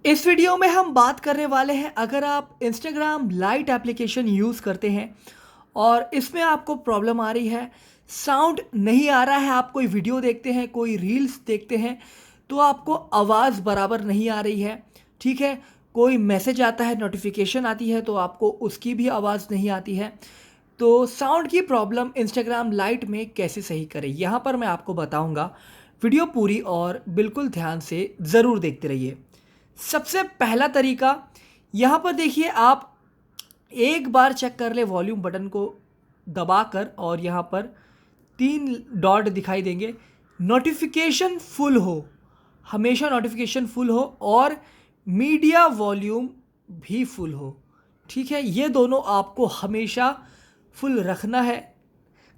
इस वीडियो में हम बात करने वाले हैं, अगर आप इंस्टाग्राम लाइट एप्लीकेशन यूज़ करते हैं और इसमें आपको प्रॉब्लम आ रही है, साउंड नहीं आ रहा है, आप कोई वीडियो देखते हैं, कोई रील्स देखते हैं तो आपको आवाज़ बराबर नहीं आ रही है, ठीक है। कोई मैसेज आता है, नोटिफिकेशन आती है तो आपको उसकी भी आवाज़ नहीं आती है। तो साउंड की प्रॉब्लम इंस्टाग्राम लाइट में कैसे सही करें, यहाँ पर मैं आपको बताऊँगा। वीडियो पूरी और बिल्कुल ध्यान से ज़रूर देखते रहिए। सबसे पहला तरीका, यहाँ पर देखिए, आप एक बार चेक कर ले वॉल्यूम बटन को दबाकर, और यहाँ पर 3 डॉट दिखाई देंगे। नोटिफिकेशन फुल हो, हमेशा नोटिफिकेशन फुल हो, और मीडिया वॉल्यूम भी फुल हो, ठीक है। ये दोनों आपको हमेशा फुल रखना है।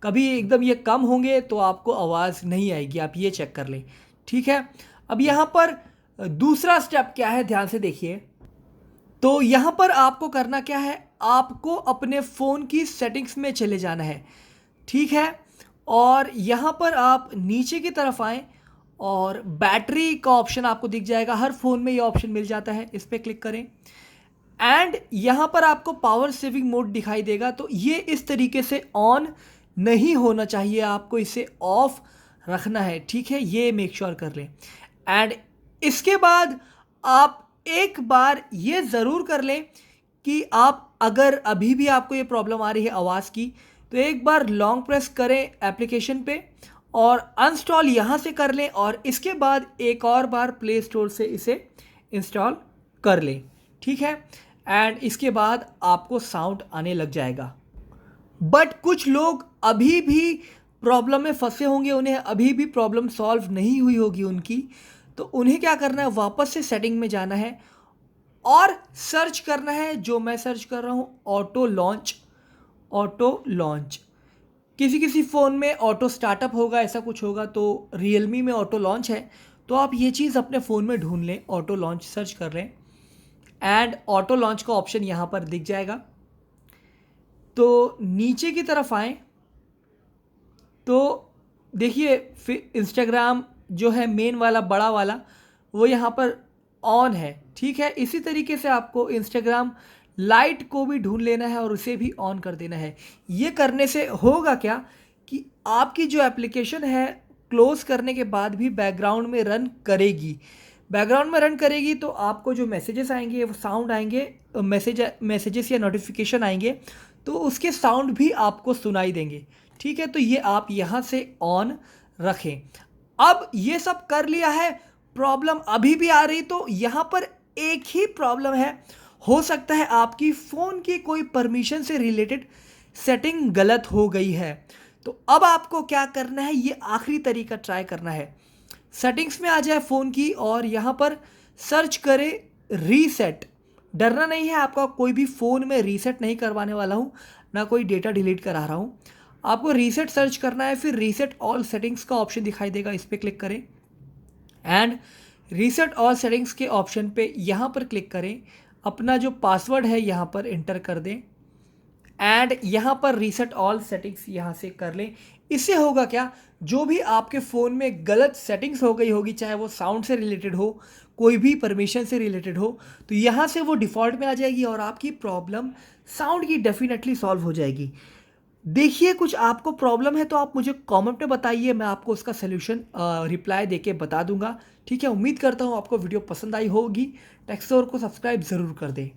कभी एकदम ये कम होंगे तो आपको आवाज़ नहीं आएगी, आप ये चेक कर लें, ठीक है। अब यहाँ पर दूसरा स्टेप क्या है, ध्यान से देखिए। तो यहाँ पर आपको करना क्या है, आपको अपने फ़ोन की सेटिंग्स में चले जाना है, ठीक है। और यहाँ पर आप नीचे की तरफ आएँ और बैटरी का ऑप्शन आपको दिख जाएगा, हर फ़ोन में ये ऑप्शन मिल जाता है, इस पर क्लिक करें। एंड यहाँ पर आपको पावर सेविंग मोड दिखाई देगा, तो ये इस तरीके से ऑन नहीं होना चाहिए, आपको इसे ऑफ रखना है, ठीक है। ये मेक श्योर कर लें। एंड इसके बाद आप एक बार ये ज़रूर कर लें कि आप, अगर अभी भी आपको ये प्रॉब्लम आ रही है आवाज़ की, तो एक बार लॉन्ग प्रेस करें एप्लीकेशन पे और अनस्टॉल यहाँ से कर लें, और इसके बाद एक और बार प्ले स्टोर से इसे इंस्टॉल कर लें, ठीक है। एंड इसके बाद आपको साउंड आने लग जाएगा। बट कुछ लोग अभी भी प्रॉब्लम में फंसे होंगे, उन्हें अभी भी प्रॉब्लम सॉल्व नहीं हुई होगी उनकी, तो उन्हें क्या करना है, वापस से सेटिंग में जाना है और सर्च करना है, जो मैं सर्च कर रहा हूँ, ऑटो लॉन्च। ऑटो लॉन्च किसी किसी फ़ोन में ऑटो स्टार्टअप होगा, ऐसा कुछ होगा, तो रियलमी में ऑटो लॉन्च है, तो आप ये चीज़ अपने फ़ोन में ढूंढ लें, ऑटो लॉन्च सर्च कर लें एंड ऑटो लॉन्च का ऑप्शन यहाँ पर दिख जाएगा। तो नीचे की तरफ आएँ तो देखिए, फिर इंस्टाग्राम जो है मेन वाला बड़ा वाला, वो यहाँ पर ऑन है, ठीक है। इसी तरीके से आपको इंस्टाग्राम लाइट को भी ढूंढ लेना है और उसे भी ऑन कर देना है। ये करने से होगा क्या कि आपकी जो एप्लीकेशन है क्लोज़ करने के बाद भी बैकग्राउंड में रन करेगी। बैकग्राउंड में रन करेगी तो आपको जो मैसेजेस आएंगे, वो साउंड आएंगे, मैसेजेस या नोटिफिकेशन आएंगे, तो उसके साउंड भी आपको सुनाई देंगे, ठीक है। तो ये आप यहाँ से ऑन रखें। अब ये सब कर लिया है, प्रॉब्लम अभी भी आ रही, तो यहाँ पर एक ही प्रॉब्लम है, हो सकता है आपकी फ़ोन की कोई परमिशन से रिलेटेड सेटिंग गलत हो गई है। तो अब आपको क्या करना है, ये आखिरी तरीका ट्राई करना है। सेटिंग्स में आ जाए फ़ोन की और यहाँ पर सर्च करें रीसेट। डरना नहीं है, आपका कोई भी फ़ोन में रीसेट नहीं करवाने वाला हूँ, ना कोई डेटा डिलीट करा रहा हूँ। आपको रीसेट सर्च करना है, फिर रीसेट ऑल सेटिंग्स का ऑप्शन दिखाई देगा, इस पर क्लिक करें एंड रीसेट ऑल सेटिंग्स के ऑप्शन पे यहाँ पर क्लिक करें। अपना जो पासवर्ड है यहाँ पर इंटर कर दें एंड यहाँ पर रीसेट ऑल सेटिंग्स यहाँ से कर लें। इससे होगा क्या, जो भी आपके फ़ोन में गलत सेटिंग्स हो गई होगी, चाहे वो साउंड से रिलेटेड हो, कोई भी परमिशन से रिलेटेड हो, तो यहाँ से वो डिफ़ॉल्ट में आ जाएगी और आपकी प्रॉब्लम साउंड की डेफिनेटली सॉल्व हो जाएगी। देखिए, कुछ आपको प्रॉब्लम है तो आप मुझे कमेंट में बताइए, मैं आपको उसका सलूशन रिप्लाई देके बता दूंगा, ठीक है। उम्मीद करता हूँ आपको वीडियो पसंद आई होगी। टेक्सोर को सब्सक्राइब ज़रूर कर दें।